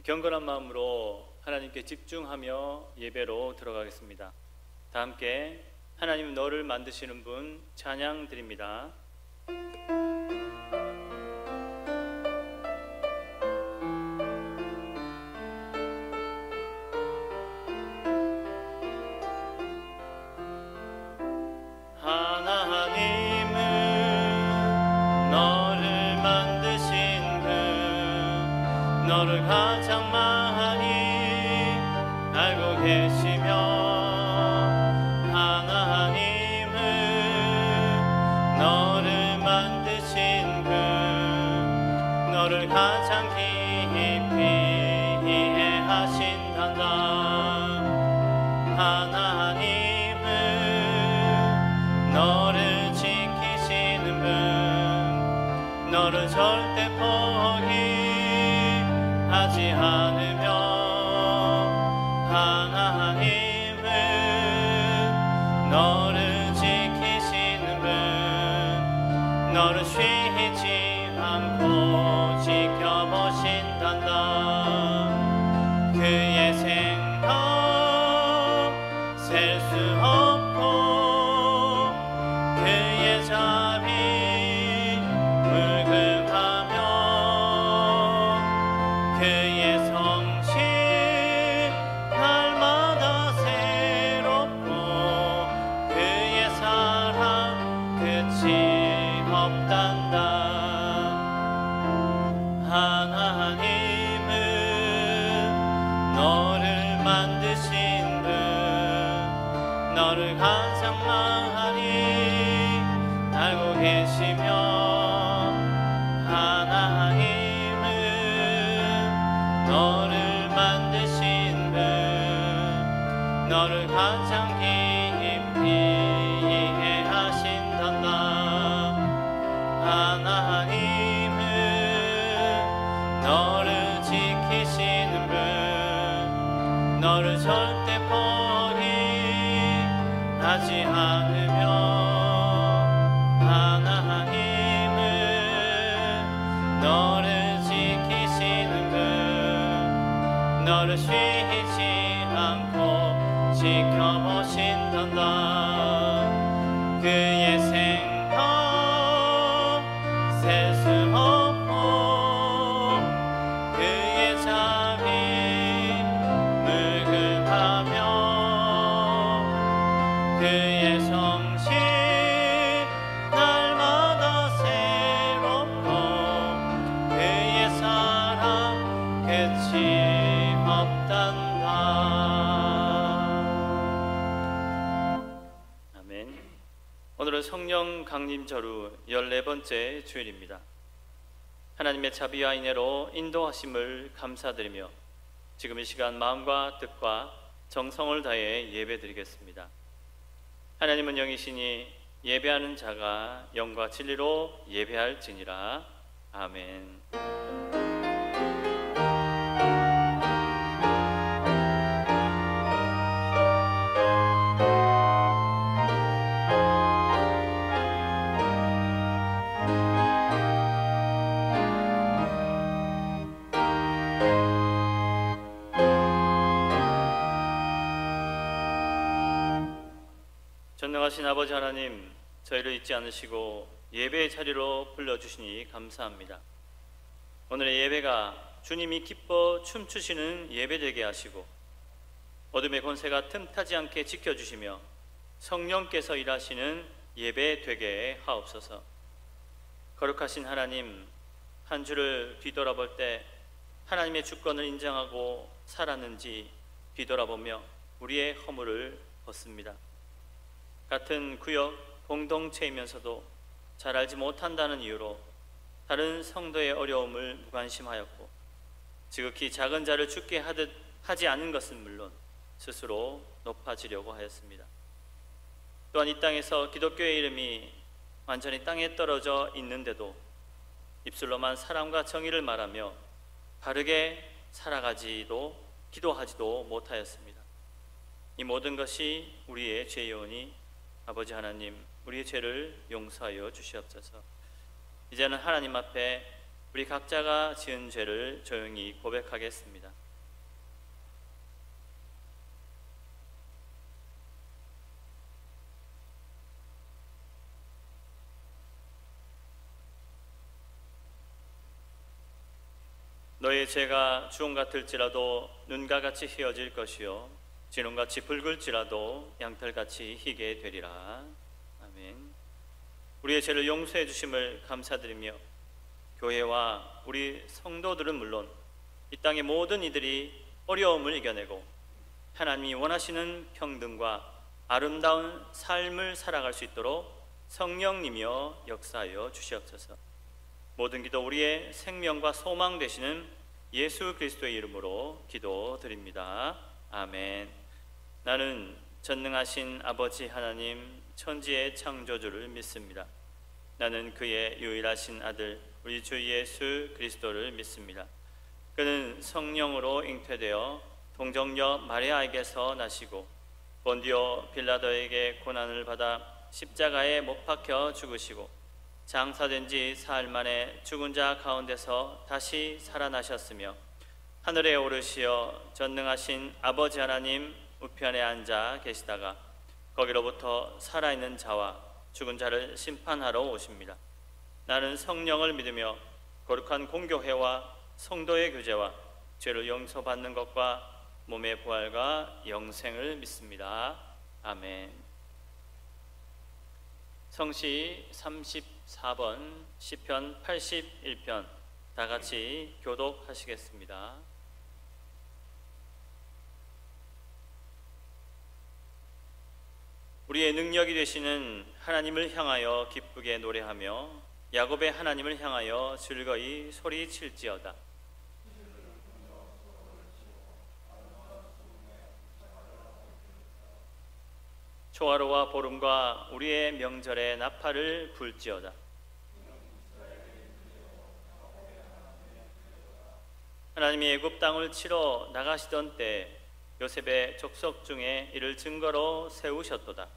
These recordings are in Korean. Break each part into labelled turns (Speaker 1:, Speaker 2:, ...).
Speaker 1: 경건한 마음으로 하나님께 집중하며 예배로 들어가겠습니다. 다 함께 하나님 너를 만드시는 분 찬양 드립니다. 너를 가장 많이 알고 계시며 하나님은 너를 만드신 분 너를 가장 깊이 이해하신단다. 하나님은 너를 지키시는 분 너를 절대 포기하지 않으며 하나님은 너를 지키시는 분 너를 쉬지 않고 지켜보신단다. 그의 생각 셀 수 없고 그의 자비 물금하며 그의 성실 날마다 새롭고 그의 사랑 끝이 없단다. 하나님은 너를 만드신 분 너를 가장 많이 알고 계시며 하나님은 너를 만드신 분 너를 가장 깊이 이해하신단다. 하나님은 너를 지키시는 분 너를 절대 포기하지 않으며 하나님은 너를 지키시는 분 너를 쉬지 않고 지켜보신단다. 그의 생각 셀 수 없고 그의 자비 물금하며 그의 성실 날마다 새롭고 그의 사랑 끝이 없단다. 아멘. 오늘은 성령 강림 절후 14번째 주일입니다. 하나님의 자비와 인애로 인도하심을 감사드리며 지금 이 시간 마음과 뜻과 정성을 다해 예배드리겠습니다. 하나님은 영이시니 예배하는 자가 영과 진리로 예배할지니라. 아멘. 전능하신 아버지 하나님, 저희를 잊지 않으시고 예배의 자리로 불러주시니 감사합니다. 오늘의 예배가 주님이 기뻐 춤추시는 예배 되게 하시고 어둠의 권세가 틈타지 않게 지켜주시며 성령께서 일하시는 예배 되게 하옵소서. 거룩하신 하나님, 한 주를 뒤돌아볼 때 하나님의 주권을 인정하고 살았는지 뒤돌아보며 우리의 허물을 벗습니다. 같은 구역 공동체이면서도 잘 알지 못한다는 이유로 다른 성도의 어려움을 무관심하였고 지극히 작은 자를 죽게 하지 않은 것은 물론 스스로 높아지려고 하였습니다. 또한 이 땅에서 기독교의 이름이 완전히 땅에 떨어져 있는데도 입술로만 사랑과 정의를 말하며 바르게 살아가지도 기도하지도 못하였습니다. 이 모든 것이 우리의 죄이오니 아버지 하나님, 우리의 죄를 용서하여 주시옵소서. 이제는 하나님 앞에 우리 각자가 지은 죄를 조용히 고백하겠습니다. 너의 죄가 주홍 같을지라도 눈과 같이 희어질 것이요 진홍같이 붉을지라도 양털같이 희게 되리라. 아멘. 우리의 죄를 용서해 주심을 감사드리며 교회와 우리 성도들은 물론 이 땅의 모든 이들이 어려움을 이겨내고 하나님이 원하시는 평등과 아름다운 삶을 살아갈 수 있도록 성령님이여 역사하여 주시옵소서. 모든 기도 우리의 생명과 소망 되시는 예수 그리스도의 이름으로 기도드립니다. 아멘. 나는 전능하신 아버지 하나님 천지의 창조주를 믿습니다. 나는 그의 유일하신 아들 우리 주 예수 그리스도를 믿습니다. 그는 성령으로 잉태되어 동정녀 마리아에게서 나시고 본디오 빌라도에게 고난을 받아 십자가에 못 박혀 죽으시고 장사된 지 사흘 만에 죽은 자 가운데서 다시 살아나셨으며 하늘에 오르시어 전능하신 아버지 하나님 우편에 앉아 계시다가 거기로부터 살아있는 자와 죽은 자를 심판하러 오십니다. 나는 성령을 믿으며 거룩한 공교회와 성도의 교제와 죄를 용서받는 것과 몸의 부활과 영생을 믿습니다. 아멘. 성시 34번 시편 81편 다 같이 교독하시겠습니다. 우리의 능력이 되시는 하나님을 향하여 기쁘게 노래하며 야곱의 하나님을 향하여 즐거이 소리칠지어다. 초하루와 보름과 우리의 명절에 나팔을 불지어다. 하나님이 애굽 땅을 치러 나가시던 때 요셉의 족속 중에 이를 증거로 세우셨도다.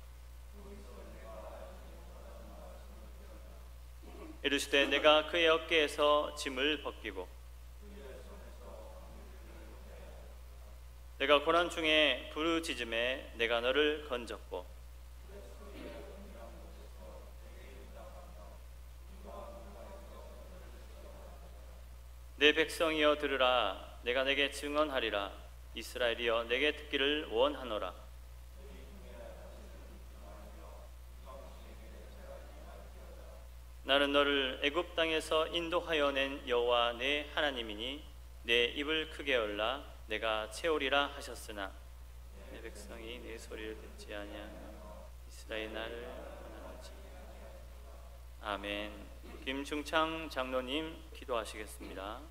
Speaker 1: 이르시되 내가 그의 어깨에서 짐을 벗기고 내가 고난 중에 부르짖음에 내가 너를 건졌고 내 백성이여 들으라. 내가 내게 증언하리라. 이스라엘이여 내게 듣기를 원하노라. 나는 너를 애굽 땅에서 인도하여 낸 여호와 내 하나님이니 내 입을 크게 열라. 내가 채우리라 하셨으나 내 백성이 내 소리를 듣지 아니하며 이스라엘 나를 원하지. 아멘. 김중창 장로님 기도하시겠습니다.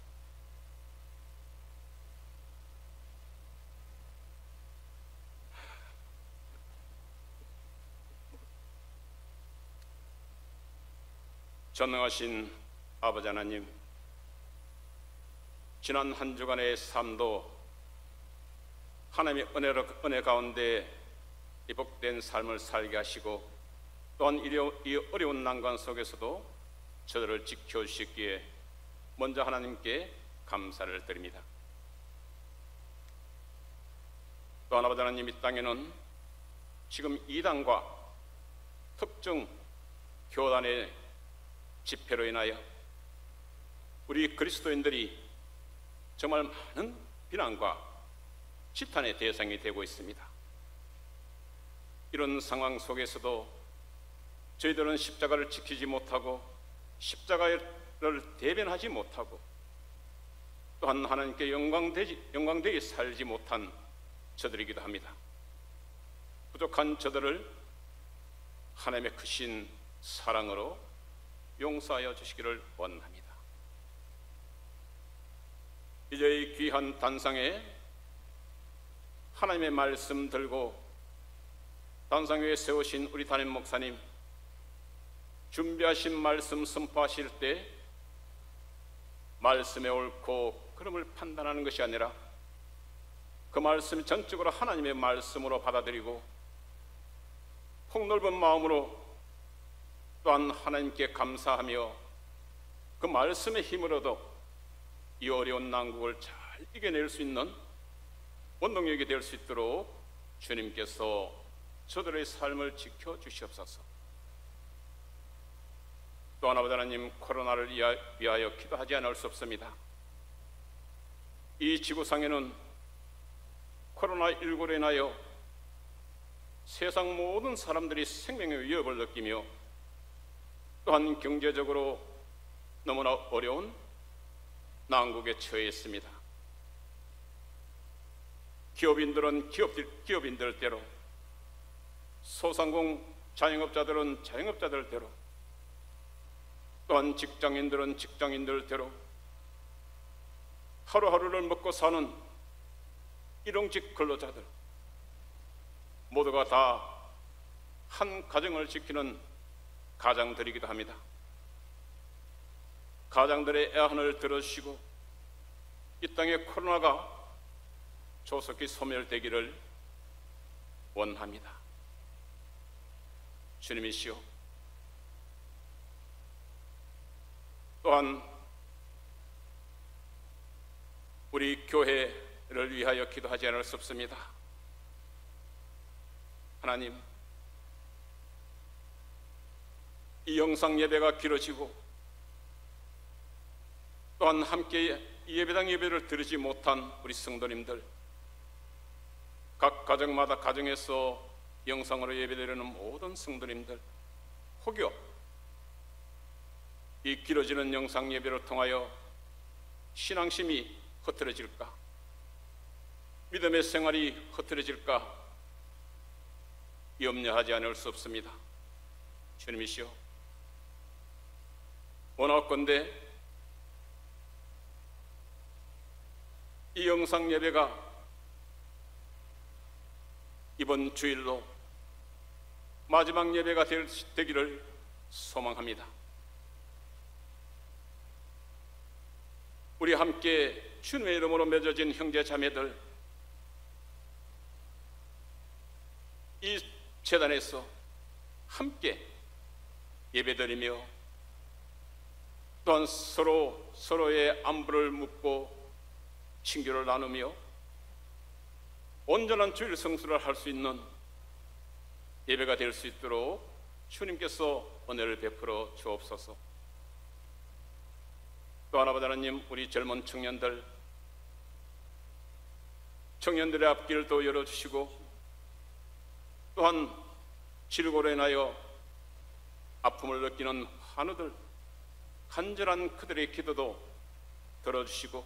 Speaker 2: 전능하신 아버지 하나님, 지난 한 주간의 삶도 하나님의 은혜 가운데 이 복된 삶을 살게 하시고 또한 이 어려운 난관 속에서도 저들을 지켜주시기에 먼저 하나님께 감사를 드립니다. 또한 아버지 하나님, 이 땅에는 지금 이단과 특정 교단의 집회로 인하여 우리 그리스도인들이 정말 많은 비난과 지탄의 대상이 되고 있습니다. 이런 상황 속에서도 저희들은 십자가를 지키지 못하고 십자가를 대변하지 못하고 또한 하나님께 영광되게 살지 못한 저들이기도 합니다. 부족한 저들을 하나님의 크신 사랑으로 용서하여 주시기를 원합니다. 이제 이 귀한 단상에 하나님의 말씀 들고 단상 위에 세우신 우리 담임 목사님, 준비하신 말씀 선포하실 때 말씀의 옳고 그름을 판단하는 것이 아니라 그 말씀이 전적으로 하나님의 말씀으로 받아들이고 폭넓은 마음으로 또한 하나님께 감사하며 그 말씀의 힘으로도 이 어려운 난국을 잘 이겨낼 수 있는 원동력이 될 수 있도록 주님께서 저들의 삶을 지켜주시옵소서. 또한 아버지 하나님, 코로나를 위하여 기도하지 않을 수 없습니다. 이 지구상에는 코로나19로 인하여 세상 모든 사람들이 생명의 위협을 느끼며 또한 경제적으로 너무나 어려운 난국에 처해 있습니다. 기업인들은 기업인들대로, 소상공 자영업자들은 자영업자들대로, 또한 직장인들은 직장인들대로 하루하루를 먹고 사는 일용직 근로자들 모두가 다 한 가정을 지키는 가장들이기도 합니다. 가장들의 애환을 들어주시고 이 땅의 코로나가 조속히 소멸되기를 원합니다. 주님이시여, 또한 우리 교회를 위하여 기도하지 않을 수 없습니다. 하나님, 이 영상 예배가 길어지고 또한 함께 이 예배당 예배를 드리지 못한 우리 성도님들, 각 가정마다 가정에서 영상으로 예배드리는 모든 성도님들, 혹여 이 길어지는 영상 예배를 통하여 신앙심이 흐트러질까, 믿음의 생활이 흐트러질까 염려하지 않을 수 없습니다. 주님이시여, 원하건대 이 영상 예배가 이번 주일로 마지막 예배가 되기를 소망합니다. 우리 함께 주님의 이름으로 맺어진 형제 자매들, 이 제단에서 함께 예배드리며 또한 서로의 안부를 묻고 친교를 나누며 온전한 주일 성수를 할 수 있는 예배가 될 수 있도록 주님께서 은혜를 베풀어 주옵소서. 또한 아버지 하나님, 우리 젊은 청년들의 앞길을 또 열어주시고 또한 질고로 인하여 아픔을 느끼는 환우들, 간절한 그들의 기도도 들어주시고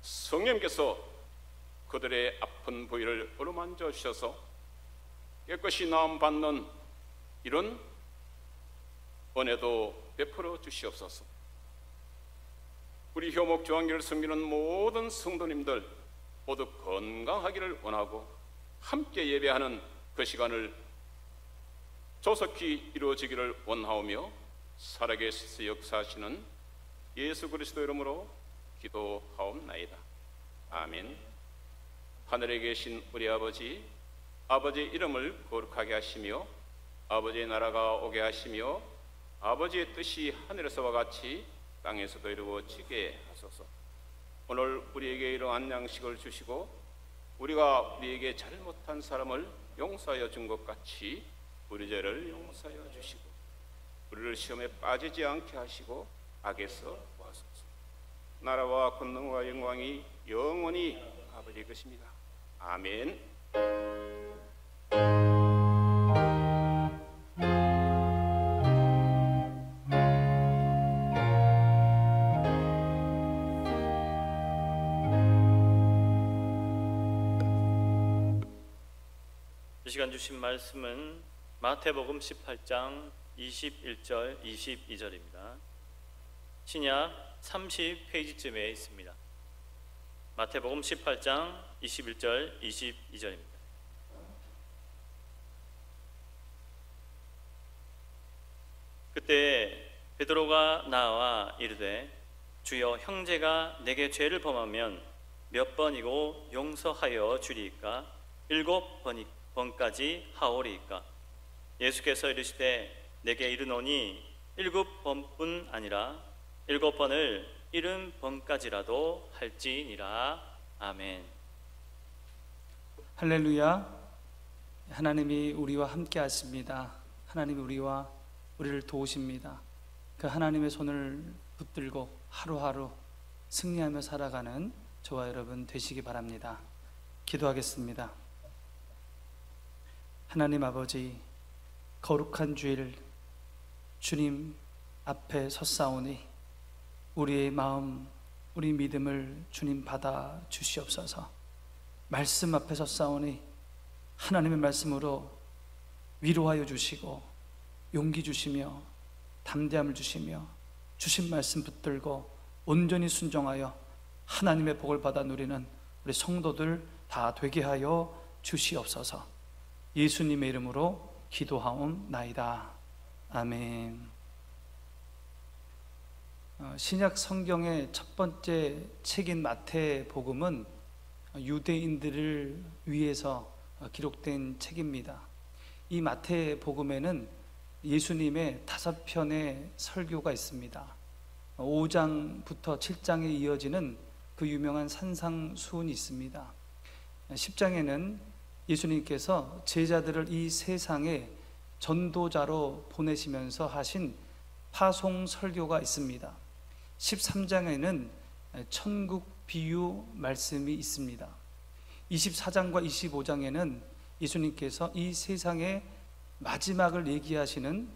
Speaker 2: 성령께서 그들의 아픈 부위를 어루만져 주셔서 깨끗이 나음 받는 이런 은혜도 베풀어 주시옵소서. 우리 효목 조항교를 섬기는 모든 성도님들 모두 건강하기를 원하고 함께 예배하는 그 시간을 조속히 이루어지기를 원하오며 살아계셔서 역사하시는 예수 그리스도 이름으로 기도하옵나이다. 아멘. 하늘에 계신 우리 아버지, 아버지의 이름을 거룩하게 하시며 아버지의 나라가 오게 하시며 아버지의 뜻이 하늘에서와 같이 땅에서도 이루어지게 하소서. 오늘 우리에게 이러한 양식을 주시고 우리가 우리에게 잘못한 사람을 용서하여 준 것 같이 우리 죄를 용서하여 주시고 우리를 시험에 빠지지 않게 하시고 악에서 구하소서. 나라와 권능과 영광이 영원히 아버지 것입니다. 아멘.
Speaker 1: 이 시간 주신 말씀은 마태복음 18장 21절 22절입니다. 신약 30페이지쯤에 있습니다. 마태복음 18장 21절 22절입니다. 그때 베드로가 나와 이르되 주여, 형제가 내게 죄를 범하면 몇 번이고 용서하여 주리이까? 7번까지 하오리이까? 예수께서 이르시되 내게 이르노니 7번뿐 아니라 7번을 70번까지라도 할지니라. 아멘.
Speaker 3: 할렐루야. 하나님이 우리와 함께 하십니다. 하나님이 우리를 도우십니다. 그 하나님의 손을 붙들고 하루하루 승리하며 살아가는 저와 여러분 되시기 바랍니다. 기도하겠습니다. 하나님 아버지, 거룩한 주일 주님 앞에 섰사오니 우리의 마음, 우리 믿음을 주님 받아 주시옵소서. 말씀 앞에 섰사오니 하나님의 말씀으로 위로하여 주시고 용기 주시며 담대함을 주시며 주신 말씀 붙들고 온전히 순종하여 하나님의 복을 받아 누리는 우리 성도들 다 되게 하여 주시옵소서. 예수님의 이름으로 기도하옵나이다. 아멘. 신약 성경의 첫 번째 책인 마태복음은 유대인들을 위해서 기록된 책입니다. 이 마태복음에는 예수님의 5편의 설교가 있습니다. 5장부터 7장에 이어지는 그 유명한 산상수훈이 있습니다. 10장에는 예수님께서 제자들을 이 세상에 전도자로 보내시면서 하신 파송 설교가 있습니다. 13장에는 천국 비유 말씀이 있습니다. 24장과 25장에는 예수님께서 이 세상의 마지막을 얘기하시는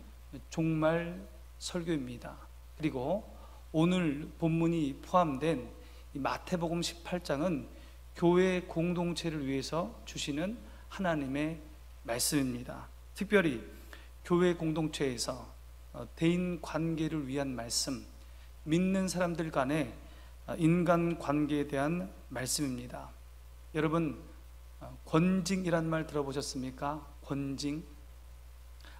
Speaker 3: 종말 설교입니다. 그리고 오늘 본문이 포함된 이 마태복음 18장은 교회 공동체를 위해서 주시는 하나님의 말씀입니다. 특별히 교회 공동체에서 대인 관계를 위한 말씀, 믿는 사람들 간의 인간 관계에 대한 말씀입니다. 여러분, 권징이란 말 들어보셨습니까? 권징.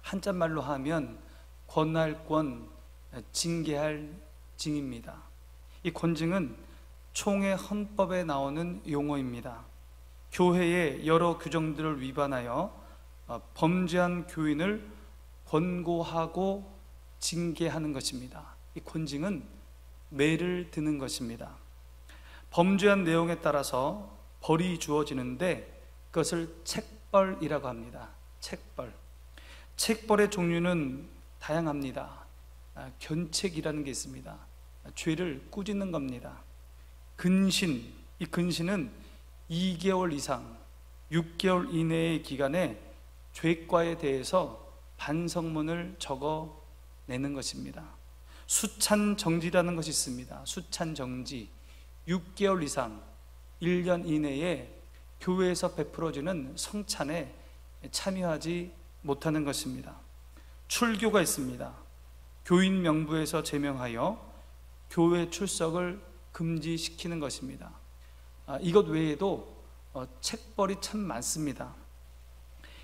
Speaker 3: 한자말로 하면 권할 권, 징계할 징입니다. 이 권징은 총회 헌법에 나오는 용어입니다. 교회의 여러 규정들을 위반하여 범죄한 교인을 권고하고 징계하는 것입니다. 이 권징은 매를 드는 것입니다. 범죄한 내용에 따라서 벌이 주어지는데 그것을 책벌이라고 합니다. 책벌. 책벌의 종류는 다양합니다. 견책이라는 게 있습니다. 죄를 꾸짖는 겁니다. 근신, 이 근신은 2개월 이상 6개월 이내의 기간에 죄과에 대해서 반성문을 적어내는 것입니다. 수찬정지라는 것이 있습니다. 수찬정지, 6개월 이상 1년 이내에 교회에서 베풀어지는 성찬에 참여하지 못하는 것입니다. 출교가 있습니다. 교인 명부에서 제명하여 교회 출석을 금지시키는 것입니다. 이것 외에도 책벌이 참 많습니다.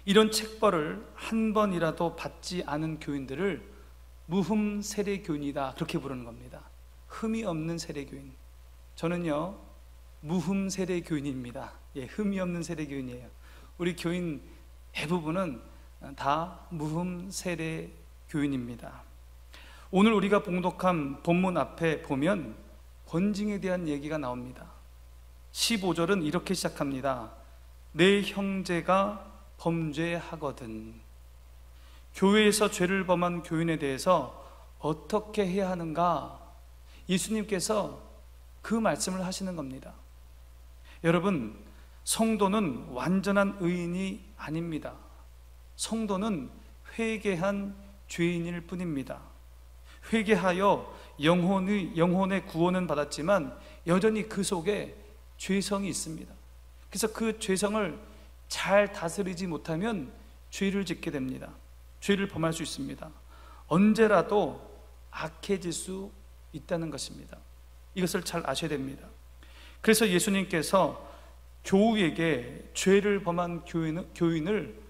Speaker 3: 이런 책벌을 한 번이라도 받지 않은 교인들을 무흠 세례교인이다, 그렇게 부르는 겁니다. 흠이 없는 세례교인. 저는요 무흠 세례교인입니다. 예, 흠이 없는 세례교인이에요. 우리 교인 대부분은 다 무흠 세례교인입니다. 오늘 우리가 봉독한 본문 앞에 보면 권징에 대한 얘기가 나옵니다. 15절은 이렇게 시작합니다. 내 형제가 범죄하거든. 교회에서 죄를 범한 교인에 대해서 어떻게 해야 하는가? 예수님께서 그 말씀을 하시는 겁니다. 여러분, 성도는 완전한 의인이 아닙니다. 성도는 회개한 죄인일 뿐입니다. 회개하여 영혼의 구원은 받았지만 여전히 그 속에 죄성이 있습니다. 그래서 그 죄성을 잘 다스리지 못하면 죄를 짓게 됩니다. 죄를 범할 수 있습니다. 언제라도 악해질 수 있다는 것입니다. 이것을 잘 아셔야 됩니다. 그래서 예수님께서 교우에게 죄를 범한 교인을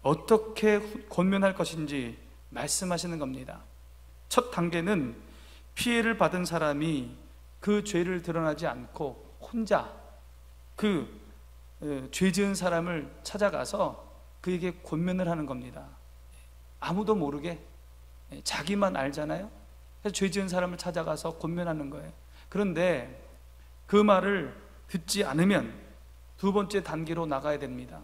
Speaker 3: 어떻게 권면할 것인지 말씀하시는 겁니다. 첫 단계는 피해를 받은 사람이 그 죄를 드러나지 않고 혼자 그 죄 지은 사람을 찾아가서 그에게 권면을 하는 겁니다. 아무도 모르게, 자기만 알잖아요. 그래서 죄 지은 사람을 찾아가서 권면하는 거예요. 그런데 그 말을 듣지 않으면 두 번째 단계로 나가야 됩니다.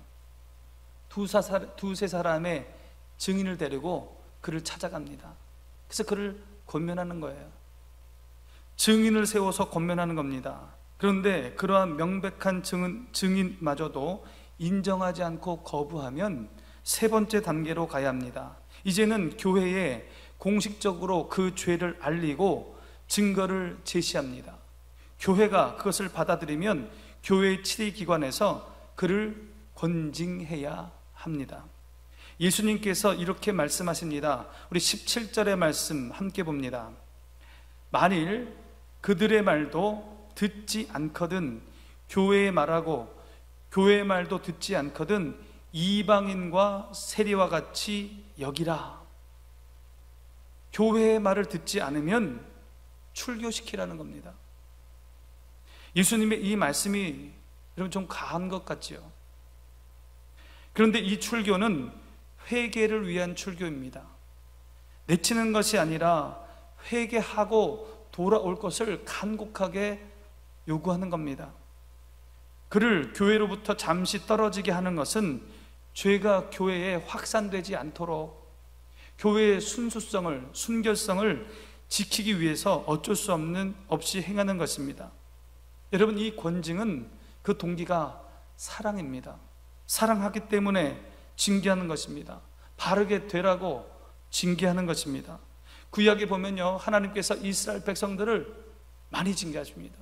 Speaker 3: 두세 사람의 증인을 데리고 그를 찾아갑니다. 그래서 그를 권면하는 거예요. 증인을 세워서 권면하는 겁니다. 그런데 그러한 명백한 증인마저도 인정하지 않고 거부하면 세 번째 단계로 가야 합니다. 이제는 교회에 공식적으로 그 죄를 알리고 증거를 제시합니다. 교회가 그것을 받아들이면 교회의 치리기관에서 그를 권징해야 합니다. 예수님께서 이렇게 말씀하십니다. 우리 17절의 말씀 함께 봅니다. 만일 그들의 말도 듣지 않거든 교회의 말하고 교회의 말도 듣지 않거든 이방인과 세리와 같이 여기라. 교회의 말을 듣지 않으면 출교시키라는 겁니다. 예수님의 이 말씀이 여러분 좀 과한 것 같지요? 그런데 이 출교는 회개를 위한 출교입니다. 내치는 것이 아니라 회개하고 돌아올 것을 간곡하게 요구하는 겁니다. 그를 교회로부터 잠시 떨어지게 하는 것은 죄가 교회에 확산되지 않도록 교회의 순수성을, 순결성을 지키기 위해서 어쩔 수 없이 행하는 것입니다. 여러분, 이 권징은 그 동기가 사랑입니다. 사랑하기 때문에 징계하는 것입니다. 바르게 되라고 징계하는 것입니다. 구약에 보면요, 하나님께서 이스라엘 백성들을 많이 징계하십니다.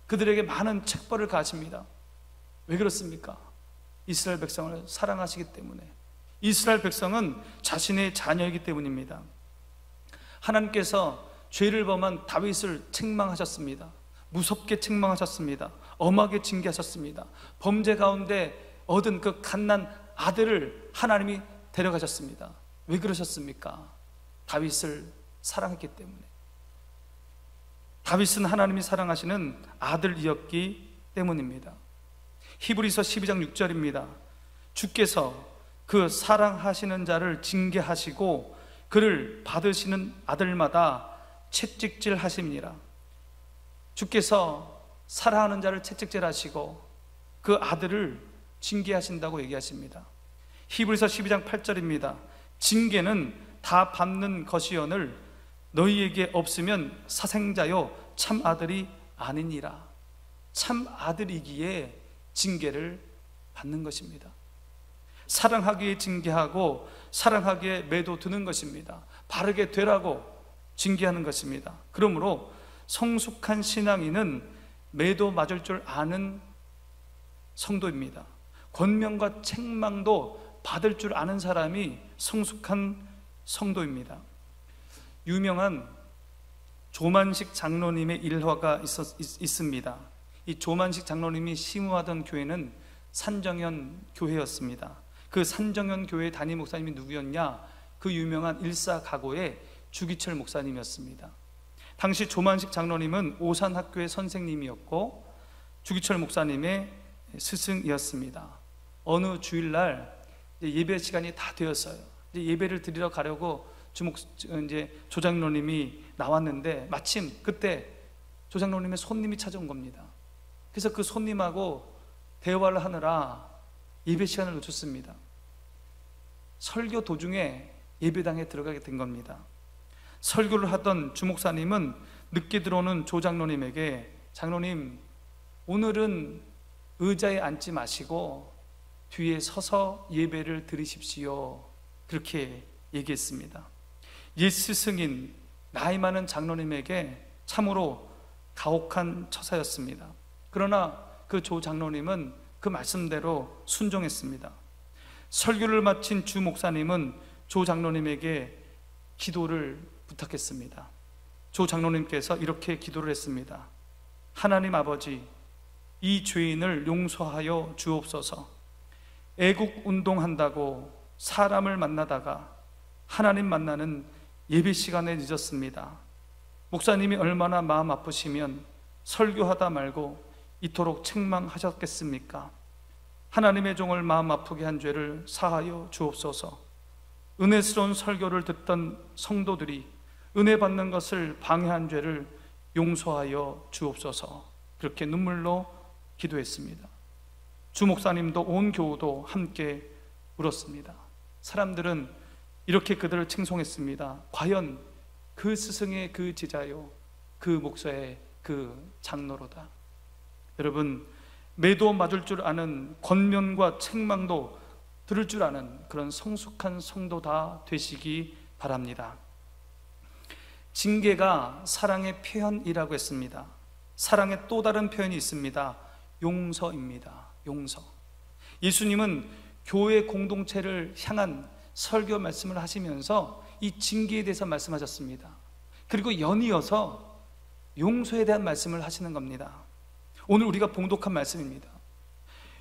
Speaker 3: 그들에게 많은 책벌을 가하십니다. 왜 그렇습니까? 이스라엘 백성을 사랑하시기 때문에. 이스라엘 백성은 자신의 자녀이기 때문입니다. 하나님께서 죄를 범한 다윗을 책망하셨습니다. 무섭게 책망하셨습니다. 엄하게 징계하셨습니다. 범죄 가운데 얻은 그 갓난 아들을 하나님이 데려가셨습니다. 왜 그러셨습니까? 다윗을 사랑했기 때문에. 다윗은 하나님이 사랑하시는 아들이었기 때문입니다. 히브리서 12장 6절입니다. 주께서 그 사랑하시는 자를 징계하시고 그를 받으시는 아들마다 채찍질 하심이니라. 주께서 사랑하는 자를 채찍질 하시고 그 아들을 징계하신다고 얘기하십니다. 히브리서 12장 8절입니다. 징계는 다 받는 것이오늘 너희에게 없으면 사생자요 참 아들이 아니니라. 참 아들이기에 징계를 받는 것입니다. 사랑하기에 징계하고 사랑하기에 매도 드는 것입니다. 바르게 되라고 징계하는 것입니다. 그러므로 성숙한 신앙인은 매도 맞을 줄 아는 성도입니다. 권면과 책망도 받을 줄 아는 사람이 성숙한 성도입니다. 유명한 조만식 장로님의 일화가 있습니다. 이 조만식 장로님이 심우하던 교회는 산정현 교회였습니다. 그 산정현 교회 담임 목사님이 누구였냐? 그 유명한 일사가고의 주기철 목사님이었습니다. 당시 조만식 장로님은 오산학교의 선생님이었고 주기철 목사님의 스승이었습니다. 어느 주일날 예배 시간이 다 되었어요. 예배를 드리러 가려고 조 장로님이 나왔는데 마침 그때 조 장로님의 손님이 찾아온 겁니다. 그래서 그 손님하고 대화를 하느라 예배 시간을 놓쳤습니다. 설교 도중에 예배당에 들어가게 된 겁니다. 설교를 하던 주 목사님은 늦게 들어오는 조 장로님에게 장로님, 오늘은 의자에 앉지 마시고 뒤에 서서 예배를 드리십시오. 그렇게 얘기했습니다. 옛 스승인 나이 많은 장로님에게 참으로 가혹한 처사였습니다. 그러나 그 조 장로님은 그 말씀대로 순종했습니다. 설교를 마친 주 목사님은 조 장로님에게 기도를 부탁했습니다. 조 장로님께서 이렇게 기도를 했습니다. 하나님 아버지, 이 죄인을 용서하여 주옵소서. 애국 운동한다고 사람을 만나다가 하나님 만나는 예배 시간에 늦었습니다. 목사님이 얼마나 마음 아프시면 설교하다 말고 이토록 책망하셨겠습니까? 하나님의 종을 마음 아프게 한 죄를 사하여 주옵소서. 은혜스러운 설교를 듣던 성도들이 은혜 받는 것을 방해한 죄를 용서하여 주옵소서. 그렇게 눈물로 기도했습니다. 주 목사님도 온 교우도 함께 울었습니다. 사람들은 이렇게 그들을 칭송했습니다. 과연 그 스승의 그 제자요, 그 목사의 그 장로로다. 여러분, 매도 맞을 줄 아는 권면과 책망도 들을 줄 아는 그런 성숙한 성도 다 되시기 바랍니다. 징계가 사랑의 표현이라고 했습니다. 사랑의 또 다른 표현이 있습니다. 용서입니다. 용서. 예수님은 교회 공동체를 향한 설교 말씀을 하시면서 이 징계에 대해서 말씀하셨습니다. 그리고 연이어서 용서에 대한 말씀을 하시는 겁니다. 오늘 우리가 봉독한 말씀입니다.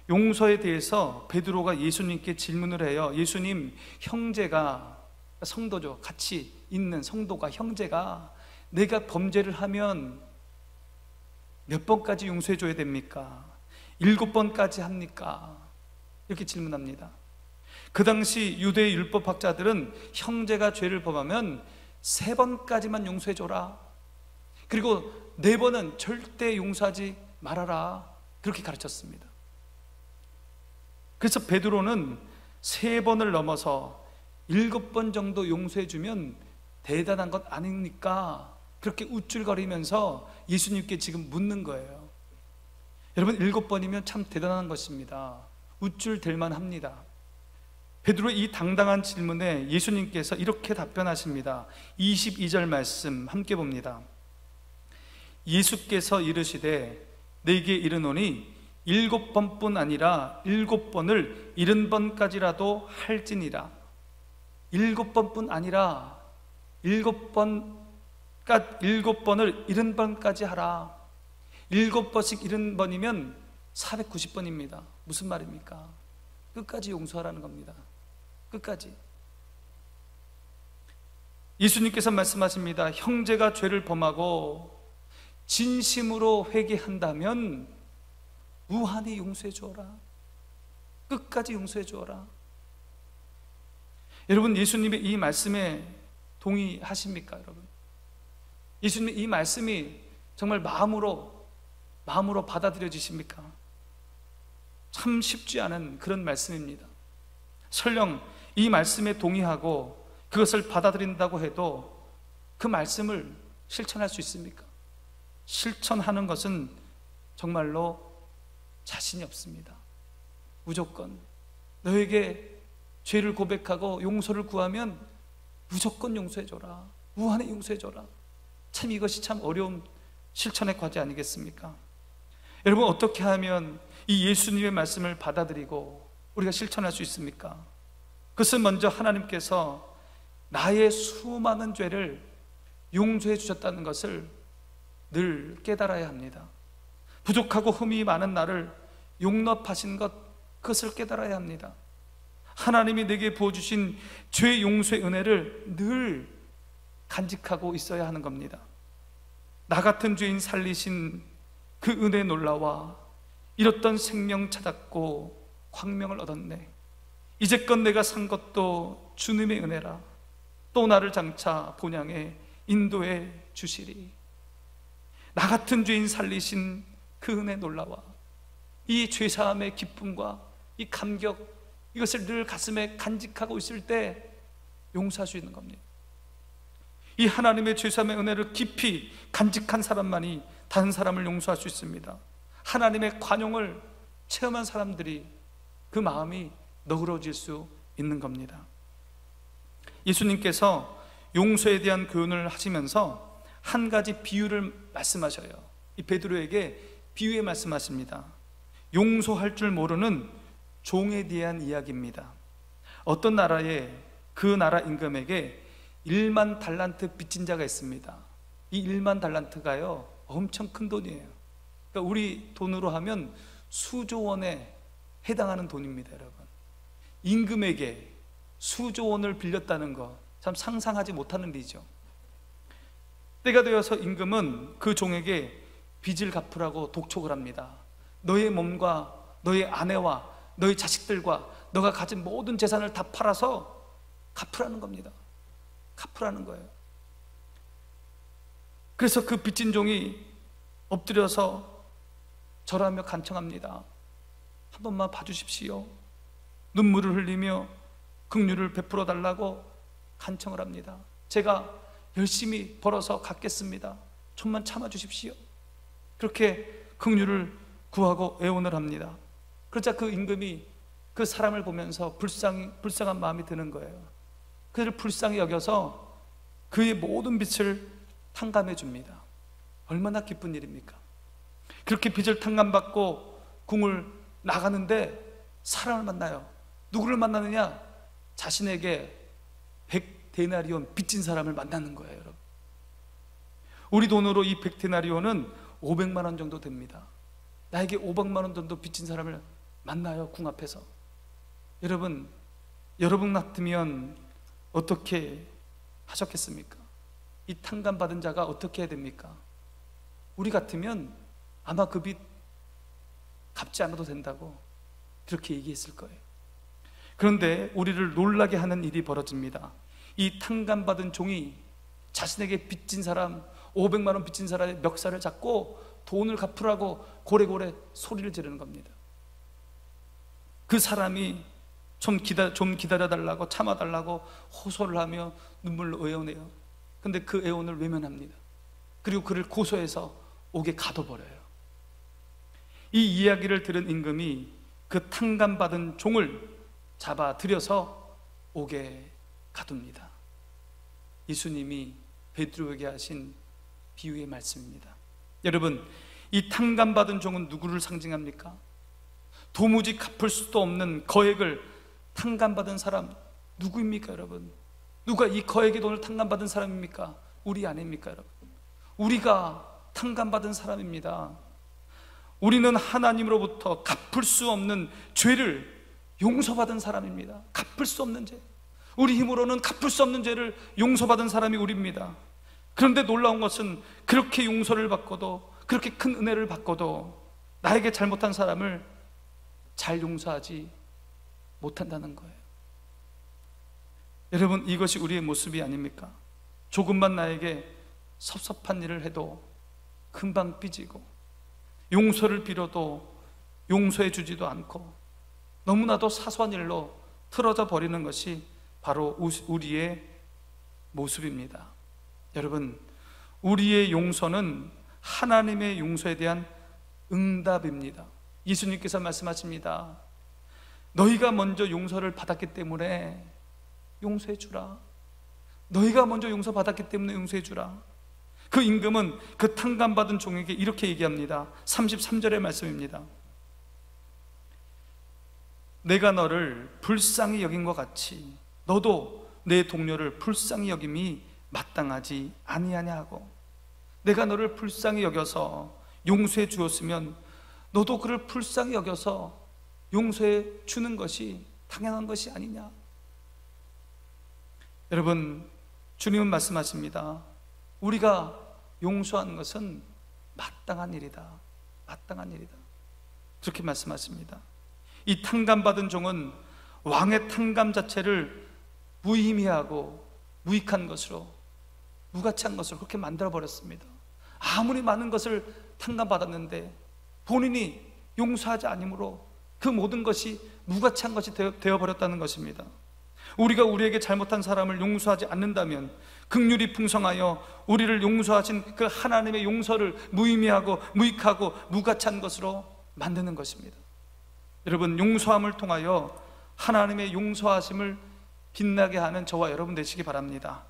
Speaker 3: 용서에 대해서 베드로가 예수님께 질문을 해요. 예수님, 형제가, 성도죠, 같이 있는 성도가, 형제가 내가 범죄를 하면 몇 번까지 용서해 줘야 됩니까? 7번까지 합니까? 이렇게 질문합니다. 그 당시 유대 율법학자들은 형제가 죄를 범하면 3번까지만 용서해 줘라, 그리고 4번은 절대 용서하지 말아라, 그렇게 가르쳤습니다. 그래서 베드로는 3번을 넘어서 7번 정도 용서해 주면 대단한 것 아닙니까? 그렇게 우쭐거리면서 예수님께 지금 묻는 거예요. 여러분, 7번이면 참 대단한 것입니다. 우쭐댈 만합니다. 베드로의 이 당당한 질문에 예수님께서 이렇게 답변하십니다. 22절 말씀 함께 봅니다. 예수께서 이르시되 내게 이르노니 7번뿐 아니라 7번을 70번까지라도 할지니라. 7번뿐 아니라 7번을 70번까지 하라. 7번씩 70번이면 490번입니다. 무슨 말입니까? 끝까지 용서하라는 겁니다. 끝까지. 예수님께서 말씀하십니다. 형제가 죄를 범하고 진심으로 회개한다면 무한히 용서해 주어라. 끝까지 용서해 주어라. 여러분, 예수님의 이 말씀에 동의하십니까, 여러분? 예수님의 이 말씀이 정말 마음으로 받아들여지십니까? 참 쉽지 않은 그런 말씀입니다. 설령 이 말씀에 동의하고 그것을 받아들인다고 해도 그 말씀을 실천할 수 있습니까? 실천하는 것은 정말로 자신이 없습니다. 무조건 너에게 죄를 고백하고 용서를 구하면 무조건 용서해줘라, 무한히 용서해줘라. 참 이것이 참 어려운 실천의 과제 아니겠습니까? 여러분, 어떻게 하면 이 예수님의 말씀을 받아들이고 우리가 실천할 수 있습니까? 그것은 먼저 하나님께서 나의 수많은 죄를 용서해 주셨다는 것을 늘 깨달아야 합니다. 부족하고 흠이 많은 나를 용납하신 것, 그것을 깨달아야 합니다. 하나님이 내게 부어주신 죄 용서의 은혜를 늘 간직하고 있어야 하는 겁니다. 나 같은 죄인 살리신 그 은혜 놀라와 잃었던 생명 찾았고 광명을 얻었네. 이제껏 내가 산 것도 주님의 은혜라. 또 나를 장차 본향에 인도해 주시리. 나 같은 죄인 살리신 그 은혜 놀라와 이 죄사함의 기쁨과 이 감격, 이것을 늘 가슴에 간직하고 있을 때 용서할 수 있는 겁니다. 이 하나님의 죄사함의 은혜를 깊이 간직한 사람만이 다른 사람을 용서할 수 있습니다. 하나님의 관용을 체험한 사람들이 그 마음이 너그러워질 수 있는 겁니다. 예수님께서 용서에 대한 교훈을 하시면서 한 가지 비유를 말씀하셔요. 이 베드로에게 비유에 말씀하십니다. 용서할 줄 모르는 종에 대한 이야기입니다. 어떤 나라에 그 나라 임금에게 1만 달란트 빚진 자가 있습니다. 이 1만 달란트가요, 엄청 큰 돈이에요. 그러니까 우리 돈으로 하면 수조 원에 해당하는 돈입니다, 여러분. 임금에게 수조 원을 빌렸다는 거 참 상상하지 못하는 일이죠. 때가 되어서 임금은 그 종에게 빚을 갚으라고 독촉을 합니다. 너의 몸과 너의 아내와 너의 자식들과 너가 가진 모든 재산을 다 팔아서 갚으라는 겁니다. 갚으라는 거예요. 그래서 그 빚진 종이 엎드려서 절하며 간청합니다. 한 번만 봐주십시오. 눈물을 흘리며 긍휼을 베풀어 달라고 간청을 합니다. 제가 열심히 벌어서 갚겠습니다. 좀만 참아주십시오. 그렇게 긍휼을 구하고 애원을 합니다. 그러자 그 임금이 그 사람을 보면서 불쌍한 마음이 드는 거예요. 그를 불쌍히 여겨서 그의 모든 빚을 탕감해 줍니다. 얼마나 기쁜 일입니까? 그렇게 빚을 탕감받고 궁을 나가는데 사람을 만나요. 누구를 만나느냐? 자신에게 100데나리온 빚진 사람을 만나는 거예요, 여러분. 우리 돈으로 이 100데나리온은 500만 원 정도 됩니다. 나에게 500만 원 정도 빚진 사람을 만나요, 궁 앞에서. 여러분 같으면 어떻게 하셨겠습니까? 이 탕감받은 자가 어떻게 해야 됩니까? 우리 같으면 아마 그 빚 갚지 않아도 된다고 그렇게 얘기했을 거예요. 그런데 우리를 놀라게 하는 일이 벌어집니다. 이 탕감받은 종이 자신에게 빚진 사람, 500만 원 빚진 사람의 멱살을 잡고 돈을 갚으라고 고래고래 소리를 지르는 겁니다. 그 사람이 좀 기다려달라고, 참아달라고 호소를 하며 눈물로 애원해요. 근데 그 애원을 외면합니다. 그리고 그를 고소해서 옥에 가둬버려요. 이 이야기를 들은 임금이 그 탕감받은 종을 잡아 들여서 옥에 가둡니다. 예수님이 베드로에게 하신 비유의 말씀입니다. 여러분, 이 탕감받은 종은 누구를 상징합니까? 도무지 갚을 수도 없는 거액을 탕감받은 사람 누구입니까, 여러분? 누가 이 거액의 돈을 탕감받은 사람입니까? 우리 아닙니까, 여러분? 우리가 탕감받은 사람입니다. 우리는 하나님으로부터 갚을 수 없는 죄를 용서받은 사람입니다. 갚을 수 없는 죄, 우리 힘으로는 갚을 수 없는 죄를 용서받은 사람이 우리입니다. 그런데 놀라운 것은 그렇게 용서를 받고도, 그렇게 큰 은혜를 받고도 나에게 잘못한 사람을 잘 용서하지 못한다는 거예요. 여러분, 이것이 우리의 모습이 아닙니까? 조금만 나에게 섭섭한 일을 해도 금방 삐지고, 용서를 빌어도 용서해 주지도 않고, 너무나도 사소한 일로 틀어져 버리는 것이 바로 우리의 모습입니다. 여러분, 우리의 용서는 하나님의 용서에 대한 응답입니다. 예수님께서 말씀하십니다. 너희가 먼저 용서를 받았기 때문에 용서해 주라. 너희가 먼저 용서받았기 때문에 용서해 주라. 그 임금은 그 탕감받은 종에게 이렇게 얘기합니다. 33절의 말씀입니다. 내가 너를 불쌍히 여긴 것 같이 너도 내 동료를 불쌍히 여김이 마땅하지 아니하냐 하고, 내가 너를 불쌍히 여겨서 용서해 주었으면 너도 그를 불쌍히 여겨서 용서해 주는 것이 당연한 것이 아니냐. 여러분, 주님은 말씀하십니다. 우리가 용서하는 것은 마땅한 일이다. 마땅한 일이다. 그렇게 말씀하십니다. 이 탕감받은 종은 왕의 탕감 자체를 무의미하고 무익한 것으로, 무가치한 것으로 그렇게 만들어버렸습니다. 아무리 많은 것을 탕감받았는데 본인이 용서하지 않으므로 그 모든 것이 무가치한 것이 되어버렸다는 것입니다. 우리가 우리에게 잘못한 사람을 용서하지 않는다면 긍휼이 풍성하여 우리를 용서하신 그 하나님의 용서를 무의미하고 무익하고 무가치한 것으로 만드는 것입니다. 여러분, 용서함을 통하여 하나님의 용서하심을 빛나게 하는 저와 여러분 되시기 바랍니다.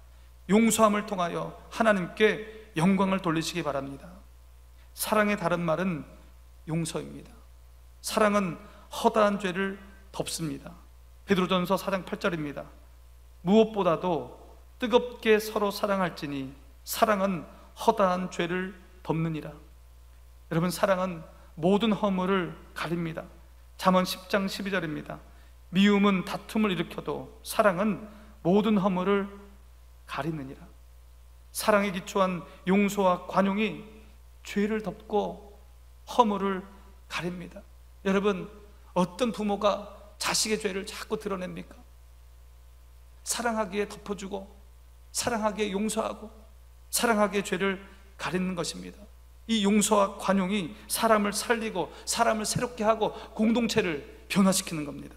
Speaker 3: 용서함을 통하여 하나님께 영광을 돌리시기 바랍니다. 사랑의 다른 말은 용서입니다. 사랑은 허다한 죄를 덮습니다. 베드로전서 4장 8절입니다. 무엇보다도 뜨겁게 서로 사랑할지니 사랑은 허다한 죄를 덮느니라. 여러분, 사랑은 모든 허물을 가립니다. 잠언 10장 12절입니다. 미움은 다툼을 일으켜도 사랑은 모든 허물을 가리느니라. 사랑에 기초한 용서와 관용이 죄를 덮고 허물을 가립니다. 여러분, 어떤 부모가 자식의 죄를 자꾸 드러냅니까? 사랑하기에 덮어주고, 사랑하기에 용서하고, 사랑하기에 죄를 가리는 것입니다. 이 용서와 관용이 사람을 살리고 사람을 새롭게 하고 공동체를 변화시키는 겁니다.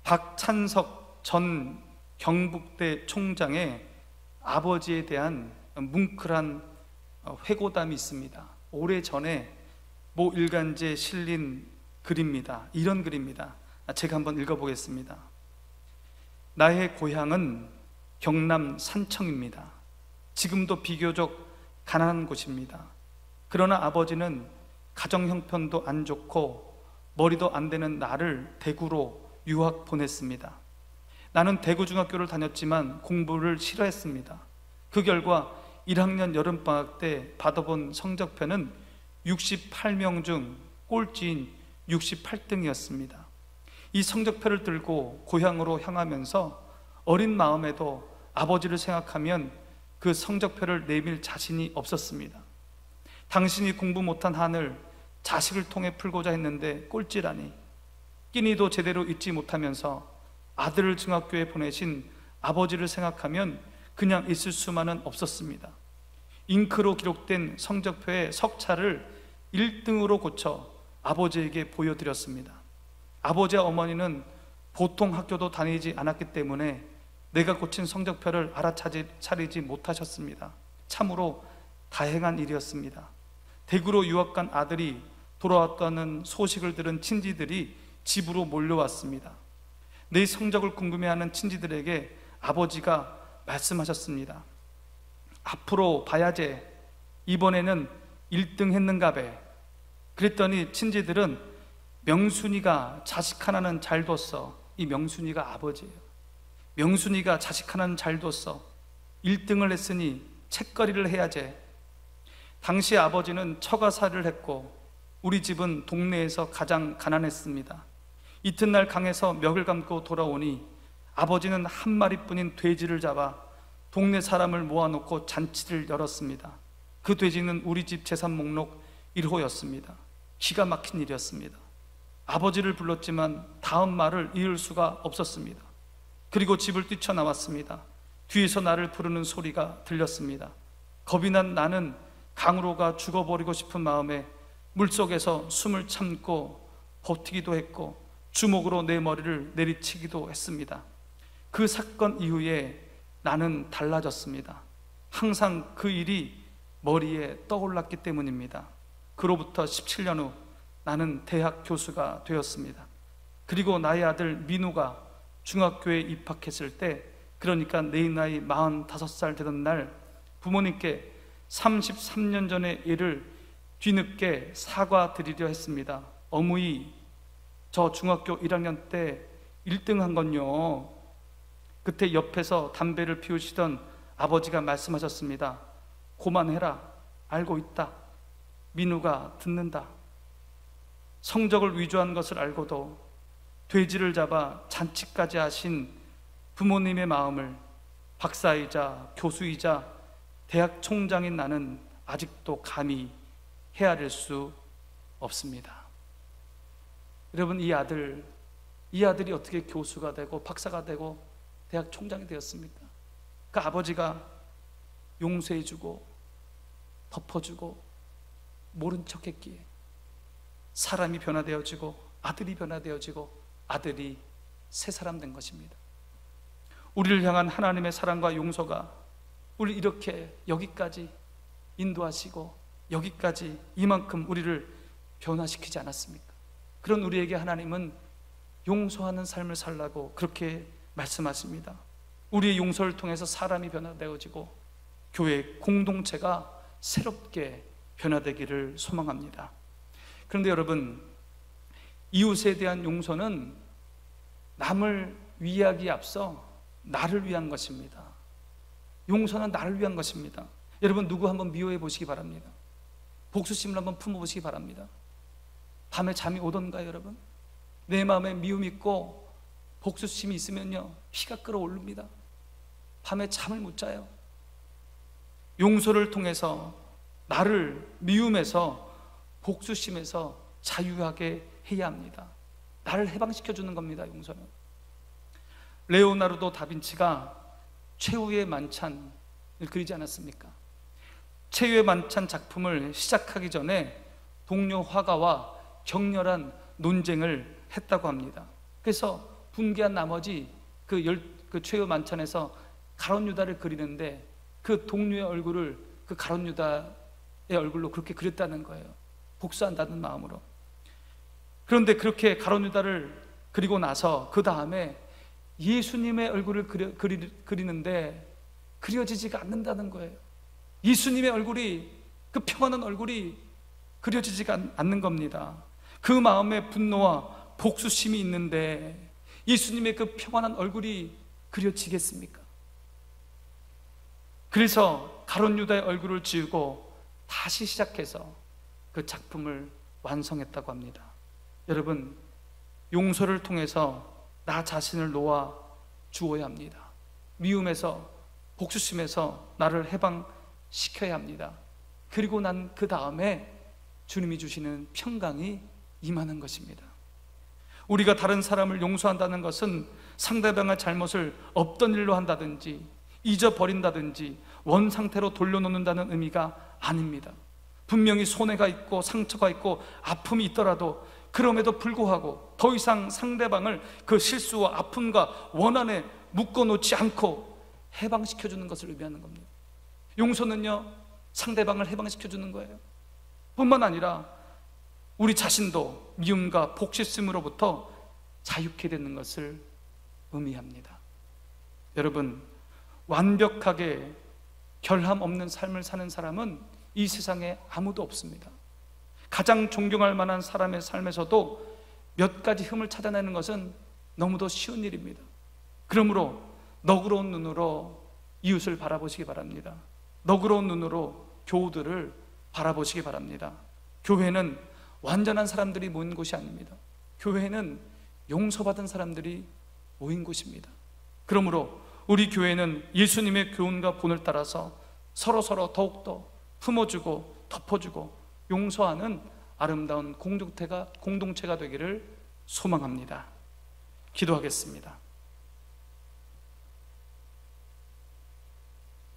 Speaker 3: 박찬석 전 경북대 총장의 아버지에 대한 뭉클한 회고담이 있습니다. 오래전에 모 일간지에 실린 글입니다. 이런 글입니다. 제가 한번 읽어보겠습니다. 나의 고향은 경남 산청입니다. 지금도 비교적 가난한 곳입니다. 그러나 아버지는 가정 형편도 안 좋고 머리도 안 되는 나를 대구로 유학 보냈습니다. 나는 대구 중학교를 다녔지만 공부를 싫어했습니다. 그 결과 1학년 여름방학 때 받아본 성적표는 68명 중 꼴찌인 68등이었습니다. 이 성적표를 들고 고향으로 향하면서 어린 마음에도 아버지를 생각하면 그 성적표를 내밀 자신이 없었습니다. 당신이 공부 못한 한을 자식을 통해 풀고자 했는데 꼴찌라니. 끼니도 제대로 잊지 못하면서 아들을 중학교에 보내신 아버지를 생각하면 그냥 있을 수만은 없었습니다. 잉크로 기록된 성적표의 석차를 1등으로 고쳐 아버지에게 보여드렸습니다. 아버지와 어머니는 보통 학교도 다니지 않았기 때문에 내가 고친 성적표를 알아차리지 못하셨습니다. 참으로 다행한 일이었습니다. 대구로 유학 간 아들이 돌아왔다는 소식을 들은 친지들이 집으로 몰려왔습니다. 내 성적을 궁금해하는 친지들에게 아버지가 말씀하셨습니다. 앞으로 봐야지. 이번에는 1등 했는가배. 그랬더니 친지들은 명순이가 자식 하나는 잘 뒀어. 이 명순이가 아버지예요. 명순이가 자식 하나는 잘 뒀어. 1등을 했으니 책거리를 해야지. 당시 아버지는 처가살이를 했고 우리 집은 동네에서 가장 가난했습니다. 이튿날 강에서 멱을 감고 돌아오니 아버지는 한 마리뿐인 돼지를 잡아 동네 사람을 모아놓고 잔치를 열었습니다. 그 돼지는 우리 집 재산 목록 1호였습니다. 기가 막힌 일이었습니다. 아버지를 불렀지만 다음 말을 이을 수가 없었습니다. 그리고 집을 뛰쳐나왔습니다. 뒤에서 나를 부르는 소리가 들렸습니다. 겁이 난 나는 강으로 가 죽어버리고 싶은 마음에 물속에서 숨을 참고 버티기도 했고 주먹으로 내 머리를 내리치기도 했습니다. 그 사건 이후에 나는 달라졌습니다. 항상 그 일이 머리에 떠올랐기 때문입니다. 그로부터 17년 후 나는 대학 교수가 되었습니다. 그리고 나의 아들 민우가 중학교에 입학했을 때, 그러니까 내 나이 45살 되던 날 부모님께 33년 전의 일을 뒤늦게 사과드리려 했습니다. 어머니, 저 중학교 1학년 때 1등 한 건요, 그때 옆에서 담배를 피우시던 아버지가 말씀하셨습니다. 그만해라. 알고 있다. 민우가 듣는다. 성적을 위조한 것을 알고도 돼지를 잡아 잔치까지 하신 부모님의 마음을 박사이자 교수이자 대학 총장인 나는 아직도 감히 헤아릴 수 없습니다. 여러분, 이 아들이 어떻게 교수가 되고 박사가 되고 대학 총장이 되었습니까? 그 아버지가 용서해주고 덮어주고 모른 척했기에 사람이 변화되어지고 아들이 변화되어지고 아들이 새 사람 된 것입니다. 우리를 향한 하나님의 사랑과 용서가 우리 이렇게 여기까지 인도하시고 여기까지 이만큼 우리를 변화시키지 않았습니까? 그런 우리에게 하나님은 용서하는 삶을 살라고 그렇게 말씀하십니다. 우리의 용서를 통해서 사람이 변화되어지고 교회 공동체가 새롭게 변화되기를 소망합니다. 그런데 여러분, 이웃에 대한 용서는 남을 위하기에 앞서 나를 위한 것입니다. 용서는 나를 위한 것입니다. 여러분, 누구 한번 미워해 보시기 바랍니다. 복수심을 한번 품어보시기 바랍니다. 밤에 잠이 오던가요, 여러분? 내 마음에 미움이 있고 복수심이 있으면요, 피가 끓어오릅니다. 밤에 잠을 못 자요. 용서를 통해서 나를 미움에서 복수심에서 자유하게 해야 합니다. 나를 해방시켜주는 겁니다, 용서는. 레오나르도 다빈치가 최후의 만찬을 그리지 않았습니까? 최후의 만찬 작품을 시작하기 전에 동료 화가와 격렬한 논쟁을 했다고 합니다. 그래서 분개한 나머지 그 최후 만찬에서 가롯 유다를 그리는데 그 동료의 얼굴을 그 가롯 유다 얼굴로 그렇게 그렸다는 거예요. 복수한다는 마음으로. 그런데 그렇게 가룟 유다를 그리고 나서 그 다음에 예수님의 얼굴을 그리는데 그려지지가 않는다는 거예요. 예수님의 얼굴이, 그 평안한 얼굴이 그려지지가 않는 겁니다. 그 마음에 분노와 복수심이 있는데 예수님의 그 평안한 얼굴이 그려지겠습니까? 그래서 가룟 유다의 얼굴을 지우고 다시 시작해서 그 작품을 완성했다고 합니다. 여러분, 용서를 통해서 나 자신을 놓아 주어야 합니다. 미움에서, 복수심에서 나를 해방시켜야 합니다. 그리고 난 그 다음에 주님이 주시는 평강이 임하는 것입니다. 우리가 다른 사람을 용서한다는 것은 상대방의 잘못을 없던 일로 한다든지 잊어버린다든지 원상태로 돌려놓는다는 의미가 아닙니다. 분명히 손해가 있고 상처가 있고 아픔이 있더라도 그럼에도 불구하고 더 이상 상대방을 그 실수와 아픔과 원한에 묶어놓지 않고 해방시켜주는 것을 의미하는 겁니다. 용서는요, 상대방을 해방시켜주는 거예요. 뿐만 아니라 우리 자신도 미움과 복수심으로부터 자유케 되는 것을 의미합니다. 여러분, 완벽하게 결함 없는 삶을 사는 사람은 이 세상에 아무도 없습니다. 가장 존경할 만한 사람의 삶에서도 몇 가지 흠을 찾아내는 것은 너무도 쉬운 일입니다. 그러므로 너그러운 눈으로 이웃을 바라보시기 바랍니다. 너그러운 눈으로 교우들을 바라보시기 바랍니다. 교회는 완전한 사람들이 모인 곳이 아닙니다. 교회는 용서받은 사람들이 모인 곳입니다. 그러므로 우리 교회는 예수님의 교훈과 본을 따라서 서로서로 더욱더 품어주고 덮어주고 용서하는 아름다운 공동체가 되기를 소망합니다. 기도하겠습니다.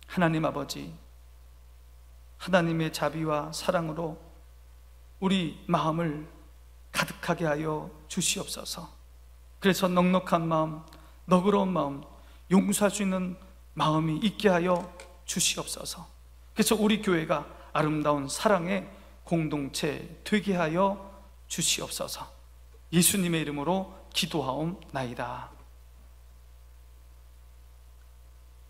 Speaker 3: 하나님 아버지, 하나님의 자비와 사랑으로 우리 마음을 가득하게 하여 주시옵소서. 그래서 넉넉한 마음, 너그러운 마음, 용서할 수 있는 마음이 있게 하여 주시옵소서. 그래서 우리 교회가 아름다운 사랑의 공동체 되게 하여 주시옵소서. 예수님의 이름으로 기도하옵나이다.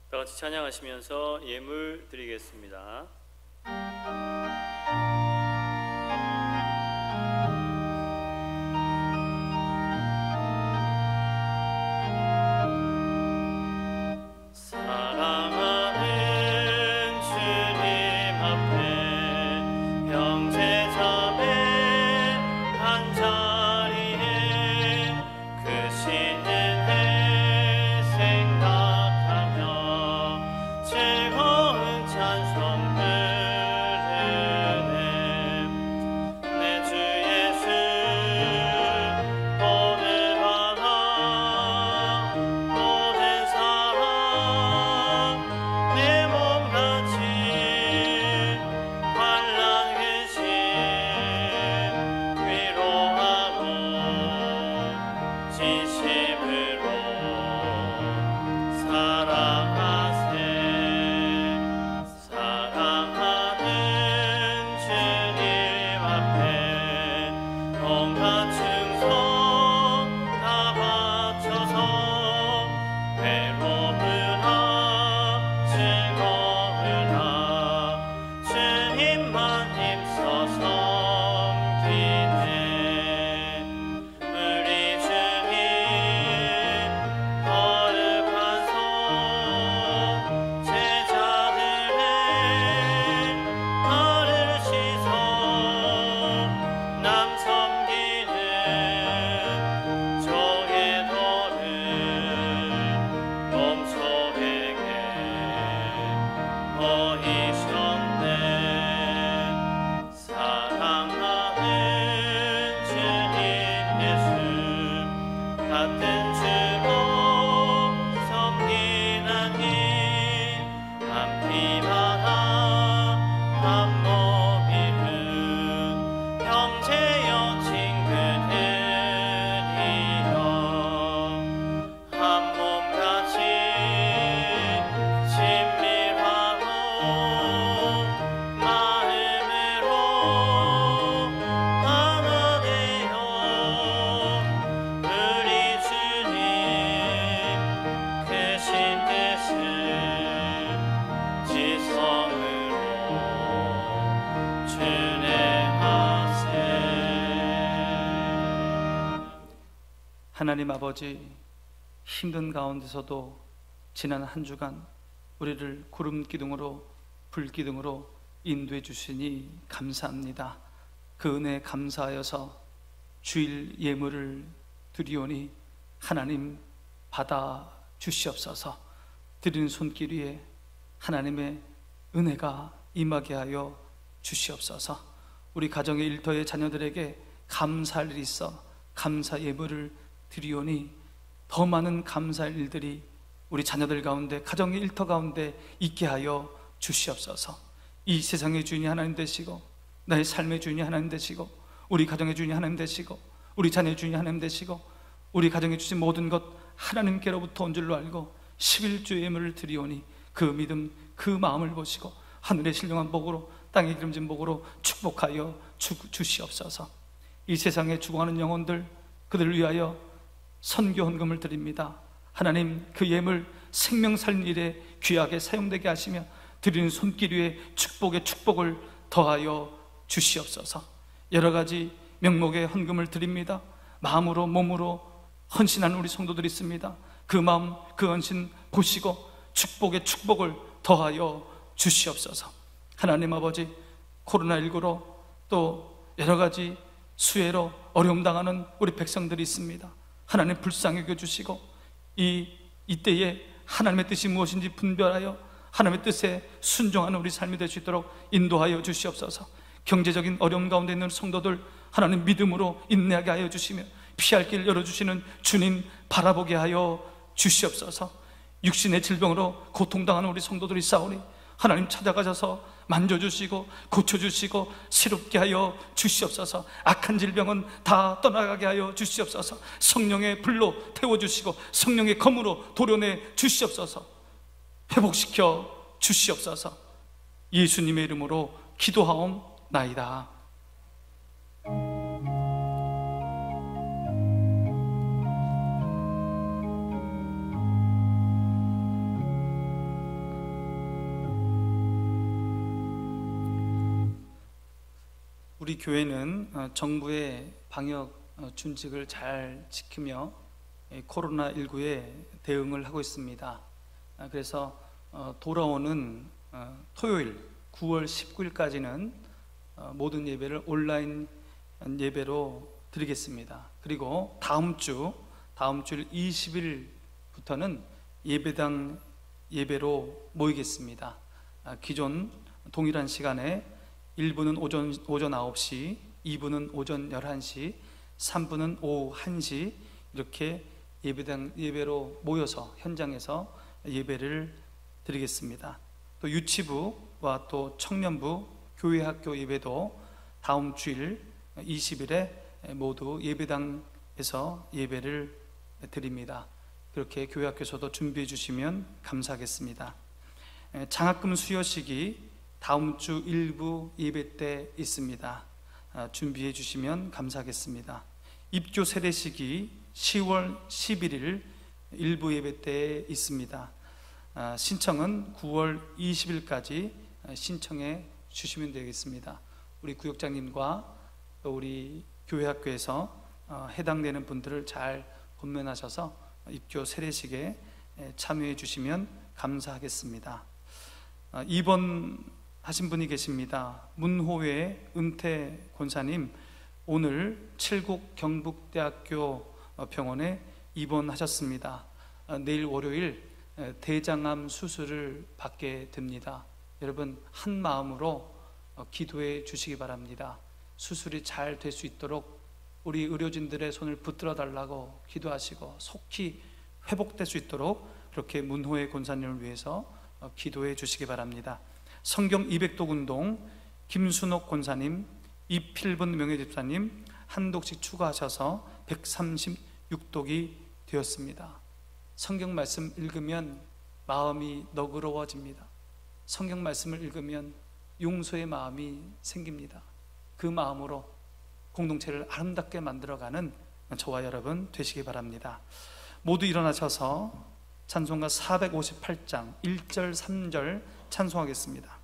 Speaker 1: 다 같이 찬양하시면서 예물 드리겠습니다.
Speaker 4: 보이셨네 사랑
Speaker 3: 하나님 아버지, 힘든 가운데서도 지난 한 주간 우리를 구름 기둥으로 불 기둥으로 인도해 주시니 감사합니다. 그 은혜에 감사하여서 주일 예물을 드리오니 하나님 받아 주시옵소서. 드리는 손길 위에 하나님의 은혜가 임하게 하여 주시옵소서. 우리 가정의 일터의 자녀들에게 감사할 일이 있어 감사 예물을 드리오니 더 많은 감사할 일들이 우리 자녀들 가운데, 가정의 일터 가운데 있게 하여 주시옵소서. 이 세상의 주인이 하나님 되시고, 나의 삶의 주인이 하나님 되시고, 우리 가정의 주인이 하나님 되시고, 우리 자녀의 주인이 하나님 되시고, 우리 가정에 주신 모든 것 하나님께로부터 온 줄로 알고 11주 예물을 드리오니 그 믿음, 그 마음을 보시고 하늘의 신령한 복으로, 땅의 기름진 복으로 축복하여 주시옵소서. 이 세상에 죽어가는 영혼들, 그들을 위하여 선교 헌금을 드립니다. 하나님, 그 예물 생명 살린 일에 귀하게 사용되게 하시며 드리는 손길 위에 축복의 축복을 더하여 주시옵소서. 여러 가지 명목의 헌금을 드립니다. 마음으로 몸으로 헌신하는 우리 성도들이 있습니다. 그 마음, 그 헌신 보시고 축복의 축복을 더하여 주시옵소서. 하나님 아버지, 코로나19로 또 여러 가지 수해로 어려움 당하는 우리 백성들이 있습니다. 하나님 불쌍히 여겨주시고 이때에 하나님의 뜻이 무엇인지 분별하여 하나님의 뜻에 순종하는 우리 삶이 될 수 있도록 인도하여 주시옵소서. 경제적인 어려움 가운데 있는 성도들 하나님 믿음으로 인내하게 하여 주시며 피할 길 열어주시는 주님 바라보게 하여 주시옵소서. 육신의 질병으로 고통당하는 우리 성도들이 있사오니 하나님 찾아가셔서 만져주시고 고쳐주시고 새롭게 하여 주시옵소서. 악한 질병은 다 떠나가게 하여 주시옵소서. 성령의 불로 태워주시고 성령의 검으로 도려내 주시옵소서. 회복시켜 주시옵소서. 예수님의 이름으로 기도하옵나이다. 우리 교회는 정부의 방역 준칙을 잘 지키며 코로나19에 대응을 하고 있습니다. 그래서 돌아오는 토요일 9월 19일까지는 모든 예배를 온라인 예배로 드리겠습니다. 그리고 다음 주일 20일부터는 예배당 예배로 모이겠습니다. 기존 동일한 시간에 1부는 오전 9시, 2부는 오전 11시, 3부는 오후 1시 이렇게 예배당 예배로 모여서 현장에서 예배를 드리겠습니다. 또 유치부와 또 청년부 교회학교 예배도 다음 주일 20일에 모두 예배당에서 예배를 드립니다. 그렇게 교회학교에서도 준비해 주시면 감사하겠습니다. 장학금 수여식이 다음 주 일부 예배 때 있습니다. 준비해 주시면 감사하겠습니다. 입교 세례식이 10월 11일 일부 예배 때 있습니다. 신청은 9월 20일까지 신청해 주시면 되겠습니다. 우리 구역장님과 또 우리 교회학교에서 해당되는 분들을 잘 권면하셔서 입교 세례식에 참여해 주시면 감사하겠습니다. 입원하신 분이 계십니다. 문호회 은퇴 권사님, 오늘 칠곡 경북대학교 병원에 입원하셨습니다. 내일 월요일 대장암 수술을 받게 됩니다. 여러분 한 마음으로 기도해 주시기 바랍니다. 수술이 잘 될 수 있도록 우리 의료진들의 손을 붙들어 달라고 기도하시고 속히 회복될 수 있도록 그렇게 문호회 권사님을 위해서 기도해 주시기 바랍니다. 성경 200독 운동 김순옥 권사님, 이필분 명예집사님 한 독씩 추가하셔서 136독이 되었습니다. 성경 말씀 읽으면 마음이 너그러워집니다. 성경 말씀을 읽으면 용서의 마음이 생깁니다. 그 마음으로 공동체를 아름답게 만들어가는 저와 여러분 되시기 바랍니다. 모두 일어나셔서 찬송가 458장 1절 3절 찬송하겠습니다.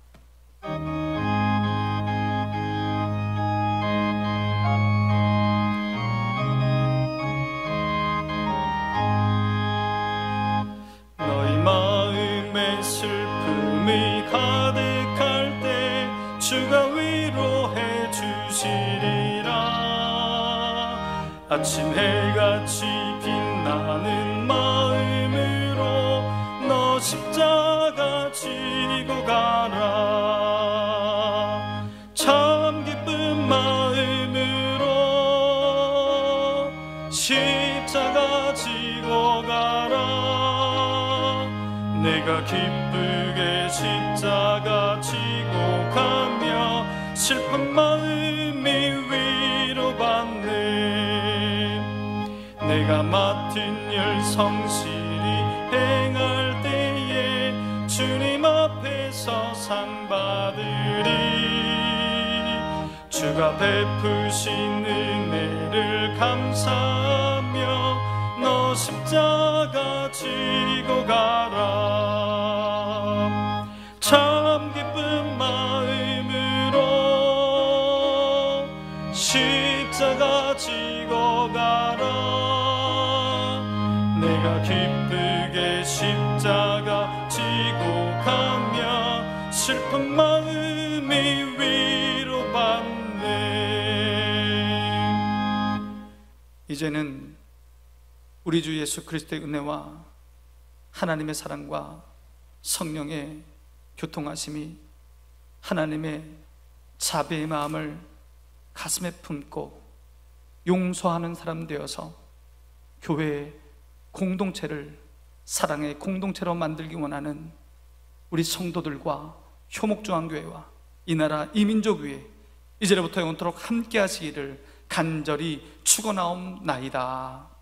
Speaker 3: 아침 해같이 빛나는 마음으로 너 십자가 지고 가라. 참 기쁜 마음으로 십자가 지고 가라. 내가 기쁘게 십자가 지고 가며 슬픈 마음이 위로받네. 내가 맡은 일 성실히 행할 때에 주님 앞에서 상 받으리. 주가 베푸신 은혜를 감사하며 너 십자가 지고 가라. 참 기쁜 마음으로 십자가 지고 가라. 내가 기쁘게 십자가 지고 가며 슬픈 마음이 위로받네. 이제는 우리 주 예수 그리스도의 은혜와 하나님의 사랑과 성령의 교통하심이 하나님의 자비의 마음을 가슴에 품고 용서하는 사람 되어서 교회의 공동체를 사랑의 공동체로 만들기 원하는 우리 성도들과 효목중앙교회와 이 나라 이민족 위에 이제부터 영원토록 함께 하시기를 간절히 축원하옵나이다.